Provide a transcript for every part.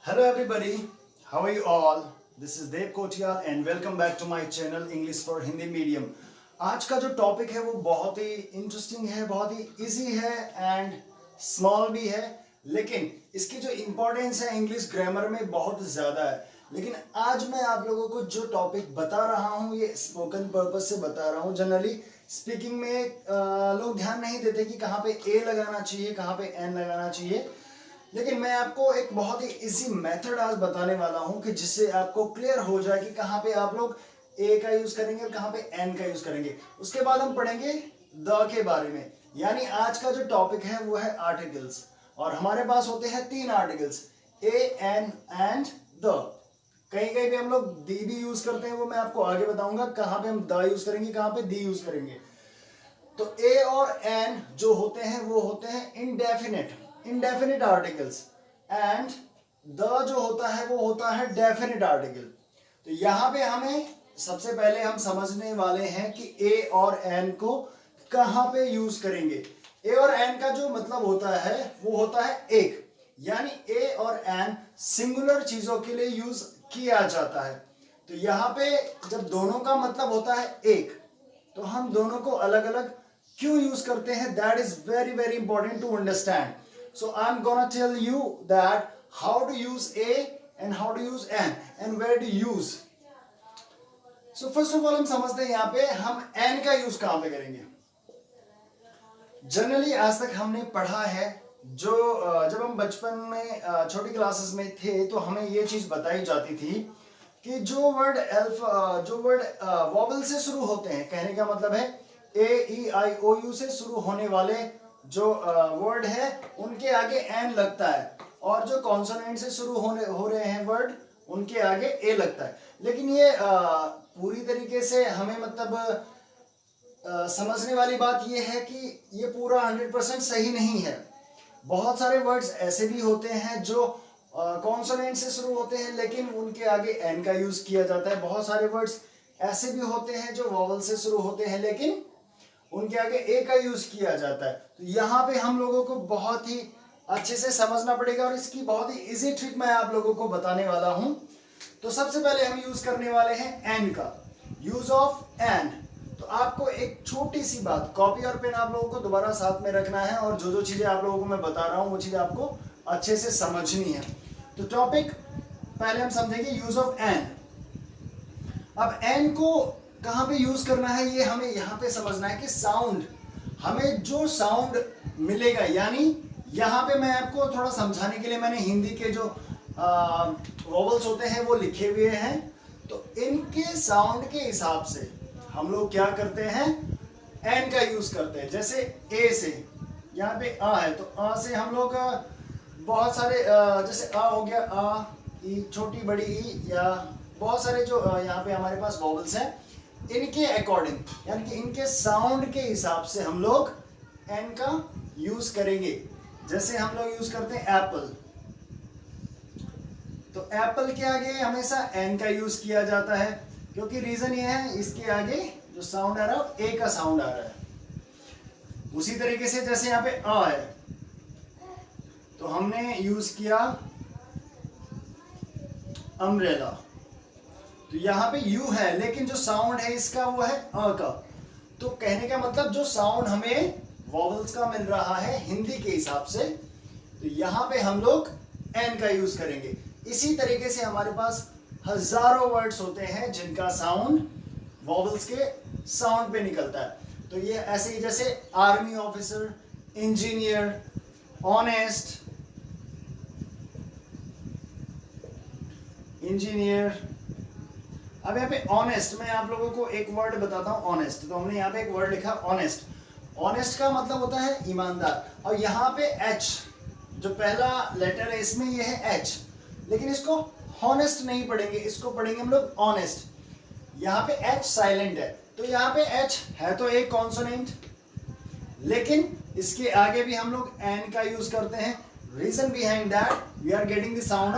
Hello everybody, how are you all? This is Dev Kotial and welcome back to my channel English for Hindi Medium. आज का जो topic है वो बहुत ही interesting है, बहुत ही इजी है एंड स्मॉल भी है, लेकिन इसकी जो इम्पोर्टेंस है इंग्लिश ग्रामर में बहुत ज़्यादा है। लेकिन आज मैं आप लोगों को जो टॉपिक बता रहा हूँ ये स्पोकन पर्पज से बता रहा हूँ। जनरली स्पीकिंग में लोग ध्यान नहीं देते कि कहाँ पे ए लगाना चाहिए, कहाँ पे एन लगाना चाहिए, लेकिन मैं आपको एक बहुत ही इजी मेथड आज बताने वाला हूं कि जिससे आपको क्लियर हो जाए कि कहां पे आप लोग ए का यूज करेंगे और कहां पे एन का यूज करेंगे। उसके बाद हम पढ़ेंगे द के बारे में। यानी आज का जो टॉपिक है वो है आर्टिकल्स, और हमारे पास होते हैं तीन articles, a, an and the. कहीं कहीं पे हम लोग दी भी यूज करते हैं, वो मैं आपको आगे बताऊंगा कहां पे हम द यूज करेंगे, कहां पे दी यूज करेंगे। तो ए और एन जो होते हैं वो होते हैं इंडेफिनिट आर्टिकल्स, एंड द जो होता है वो होता है डेफिनिट आर्टिकल। तो यहां पे हमें सबसे पहले हम समझने वाले हैं कि ए और एन को कहां पे यूज करेंगे। ए और एन का जो मतलब होता है वो होता है एक, यानी ए और एन सिंगुलर चीजों के लिए यूज किया जाता है। तो यहां पे जब दोनों का मतलब होता है एक, तो हम दोनों को अलग अलग क्यों यूज करते हैं, that is very very important to understand. So I'm gonna tell you that how to use A and how to use N and where to use. So first of all हम समझते हैं यहाँ पे हम N का use कहाँ पे करेंगे। जनरली आज तक हमने पढ़ा है, जो जब हम बचपन में छोटी क्लासेस में थे तो हमें ये चीज बताई जाती थी कि जो वर्ड वॉवल से शुरू होते हैं, कहने का मतलब है ए ई आई ओ यू से शुरू होने वाले जो वर्ड है उनके आगे एन लगता है, और जो कॉन्सोनेंट से शुरू हो रहे हैं वर्ड उनके आगे ए लगता है। लेकिन ये पूरी तरीके से हमें मतलब समझने वाली बात ये है कि ये पूरा 100% सही नहीं है। बहुत सारे वर्ड्स ऐसे भी होते हैं जो कॉन्सोनेंट से शुरू होते हैं लेकिन उनके आगे एन का यूज किया जाता है। बहुत सारे वर्ड्स ऐसे भी होते हैं जो वॉवल से शुरू होते हैं लेकिन उनके आगे ए का यूज किया जाता है। तो यहाँ पे हम लोगों को बहुत ही अच्छे से समझना पड़ेगा, और इसकी बहुत ही इजी ट्रिक मैं आप लोगों को बताने वाला हूं। तो सबसे पहले हम यूज करने वाले हैं एन का, यूज ऑफ एन। तो आपको एक छोटी सी बात, कॉपी और पेन आप लोगों को दोबारा साथ में रखना है, और जो जो चीजें आप लोगों को मैं बता रहा हूं वो चीजें आपको अच्छे से समझनी है। तो टॉपिक पहले हम समझेंगे यूज ऑफ एन। अब एन को कहां पे यूज करना है ये हमें यहां पे समझना है कि साउंड, हमें जो साउंड मिलेगा, यानी यहां पे मैं आपको थोड़ा समझाने के लिए मैंने हिंदी के जो वोवल्स होते हैं वो लिखे हुए हैं। तो इनके साउंड के हिसाब से हम लोग क्या करते हैं, एन का यूज करते हैं। जैसे ए से यहाँ पे आ है, तो आ से हम लोग बहुत सारे जैसे आ हो गया, आ, ई, छोटी बड़ी ई, या बहुत सारे जो यहाँ पे हमारे पास वोवल्स हैं, इनके अकॉर्डिंग यानी कि इनके साउंड के हिसाब से हम लोग एन का यूज करेंगे। जैसे हम लोग यूज करते हैं एप्पल, तो एप्पल के आगे हमेशा एन का यूज किया जाता है, क्योंकि रीजन ये है इसके आगे जो साउंड आ रहा है ए का साउंड आ रहा है। उसी तरीके से जैसे यहाँ पे अ है, तो हमने यूज किया अम्ब्रेला। तो यहाँ पे यू है लेकिन जो साउंड है इसका वो है अ का। तो कहने का मतलब जो साउंड हमें वॉवल्स का मिल रहा है हिंदी के हिसाब से, तो यहाँ पे हम लोग एन का यूज करेंगे। इसी तरीके से हमारे पास हजारों वर्ड्स होते हैं जिनका साउंड वॉवल्स के साउंड पे निकलता है। तो ये ऐसे ही जैसे army officer, engineer, honest, engineer. अब यहाँ पे ऑनेस्ट, मैं आप लोगों को एक वर्ड बताता हूँ ऑनेस्ट। तो हमने यहाँ पे एक वर्ड लिखा ऑनेस्ट। ऑनेस्ट का मतलब होता है ईमानदार, और यहाँ पे एच जो पहला लेटर है इसमें ये है एच, लेकिन इसको हॉनेस्ट नहीं पढ़ेंगे, इसको पढ़ेंगे हम लोग ऑनेस्ट। यहाँ पे एच साइलेंट है, तो यहाँ पे एच है तो एक कॉन्सोनेंट, लेकिन इसके आगे भी हम लोग एन का यूज करते हैं। Reason behind that we are getting the sound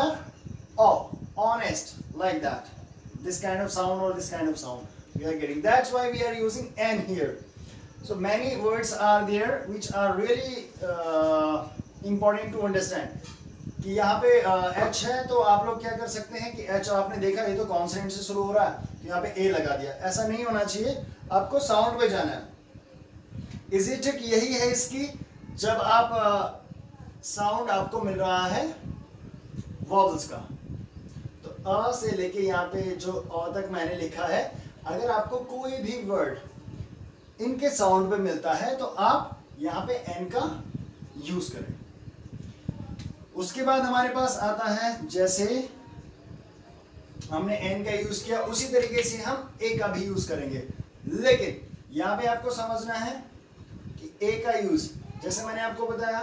of honest, like that, this kind of sound or this kind of sound we are getting. That's why we are using n here. So many words are there which are really important to understand. कि यहाँ पे H है, तो आप लोग क्या कर सकते हैं कि एच आपने देखा ये तो कॉन्सोनेंट से शुरू हो रहा है, तो यहाँ पे ए लगा दिया। ऐसा नहीं होना चाहिए, आपको साउंड पे जाना है। इजी ट्रिक यही है इसकी, जब आप साउंड आपको मिल रहा है वॉवल्स का, तो अ से लेके यहाँ पे जो अ तक मैंने लिखा है, अगर आपको कोई भी वर्ड इनके साउंड पे मिलता है तो आप यहाँ पे एन का यूज करें। उसके बाद हमारे पास आता है, जैसे हमने एन का यूज किया उसी तरीके से हम ए का भी यूज करेंगे, लेकिन यहाँ पे आपको समझना है कि ए का यूज, जैसे मैंने आपको बताया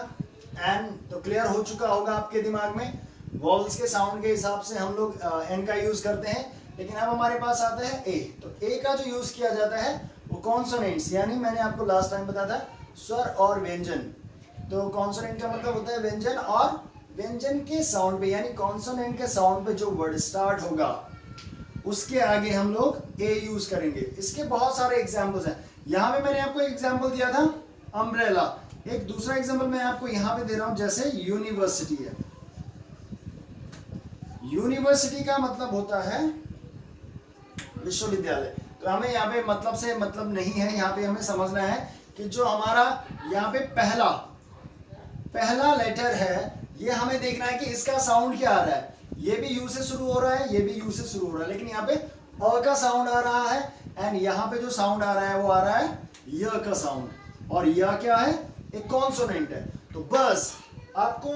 एन तो क्लियर हो चुका होगा आपके दिमाग में, वॉवल्स के साउंड के हिसाब से हम लोग एन का यूज करते हैं। लेकिन अब हमारे पास आता है ए, तो ए का जो यूज किया जाता है वो कॉन्सोनेंट्स, यानी मैंने आपको लास्ट टाइम बताया था स्वर और व्यंजन। तो कॉन्सोनेंट का मतलब होता है व्यंजन, और व्यंजन के साउंड पे यानी कॉन्सोनेंट के साउंड पे जो वर्ड स्टार्ट होगा उसके आगे हम लोग ए यूज करेंगे। इसके बहुत सारे एग्जांपल्स हैं। यहाँ पे मैंने आपको एग्जांपल दिया था अम्ब्रेला, एक दूसरा एग्जांपल मैं आपको यहाँ पे दे रहा हूं, जैसे यूनिवर्सिटी है। यूनिवर्सिटी का मतलब होता है विश्वविद्यालय। तो हमें यहाँ पे मतलब से मतलब नहीं है, यहाँ पे हमें समझना है कि जो हमारा यहाँ पे पहला लेटर है, ये हमें देखना है कि इसका साउंड क्या आ रहा है। ये भी यू से शुरू हो रहा है, ये भी यू से शुरू हो रहा है, लेकिन यहाँ पे अ का साउंड आ रहा है, एंड यहाँ पे जो साउंड आ रहा है वो आ रहा है य का साउंड, और यह क्या है, एक कॉन्सोनेंट है। तो बस आपको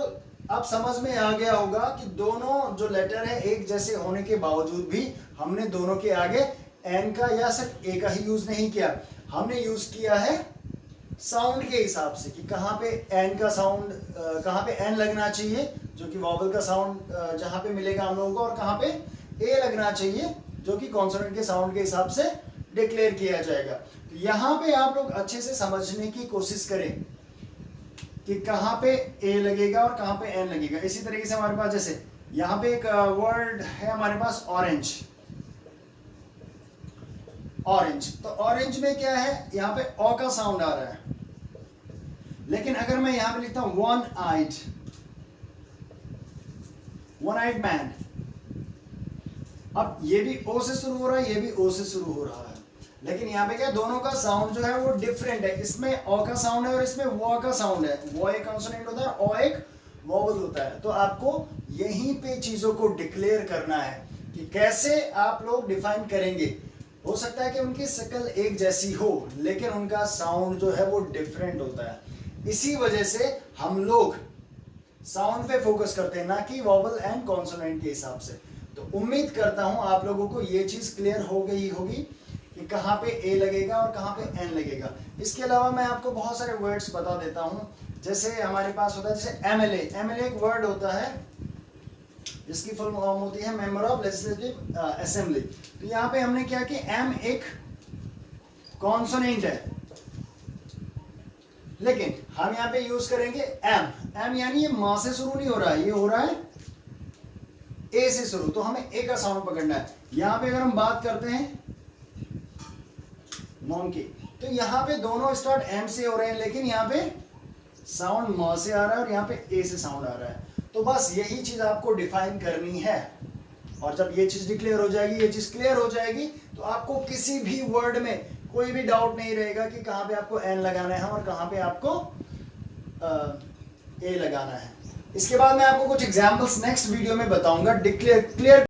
अब समझ में आ गया होगा कि दोनों जो लेटर है एक जैसे होने के बावजूद भी हमने दोनों के आगे एन का या सिर्फ ए का ही यूज नहीं किया, हमने यूज किया है साउंड के हिसाब से कि कहाँ पे एन का साउंड, कहाँ पे एन लगना चाहिए जो कि वॉवल का साउंड जहाँ पे मिलेगा हम लोगों को, और कहाँ पे ए लगना चाहिए जो कि कॉन्सोनेंट के साउंड के हिसाब से डिक्लेयर किया जाएगा। तो यहाँ पे आप लोग अच्छे से समझने की कोशिश करें कि कहाँ पे ए लगेगा और कहाँ पे एन लगेगा। इसी तरीके से हमारे पास जैसे यहाँ पे एक वर्ड है हमारे पास ऑरेंज, तो ऑरेंज में क्या है, यहाँ पे ओ का साउंड आ रहा है, लेकिन अगर मैं यहाँ पे लिखता हूं वन आइड मैन, अब ये भी ओ से शुरू हो रहा है, ये भी ओ से शुरू हो रहा है, लेकिन यहाँ पे क्या दोनों का साउंड जो है वो डिफरेंट है। इसमें ओ का साउंड है और इसमें वो का साउंड है। वो एक कॉन्सोनेंट होता है, ओ एक वोवल होता है। तो आपको यहीं पे चीजों को डिक्लेयर करना है कि कैसे आप लोग डिफाइन करेंगे। हो सकता है कि उनकी शक्ल एक जैसी हो, लेकिन उनका साउंड जो है वो डिफरेंट होता है। इसी वजह से हम लोग साउंड पे फोकस करते हैं, ना कि वोवल एंड कॉन्सोनेंट के हिसाब से। तो उम्मीद करता हूं आप लोगों को ये चीज क्लियर हो गई होगी कि कहाँ पे ए लगेगा और कहाँ पे एन लगेगा। इसके अलावा मैं आपको बहुत सारे वर्ड्स बता देता हूं, जैसे हमारे पास होता है जैसे एमएलए एक वर्ड होता है जिसकी फुल फॉर्म होती है मेंबर ऑफ लेजिस्लेटिव असेंबली। तो यहाँ पे हमने क्या कि एम एक कॉन्सोनेंट है, लेकिन हम यहाँ पे यूज करेंगे एम यानी ये मां से शुरू नहीं हो रहा है, ये हो रहा है ए से शुरू, तो हमें ए का साउंड पकड़ना है। यहाँ पे अगर हम बात करते हैं मॉम की, तो यहाँ पे दोनों स्टार्ट एम से हो रहे हैं, लेकिन यहाँ पे साउंड म से आ रहा है और यहाँ पे ए से साउंड आ रहा है। तो बस यही चीज आपको डिफाइन करनी है, और जब ये चीज डिक्लेयर हो जाएगी, ये चीज क्लियर हो जाएगी, तो आपको किसी भी वर्ड में कोई भी डाउट नहीं रहेगा कि कहाँ पे आपको एन लगाना है और कहाँ पे आपको ए लगाना है। इसके बाद मैं आपको कुछ एग्जाम्पल्स नेक्स्ट वीडियो में बताऊंगा क्लियर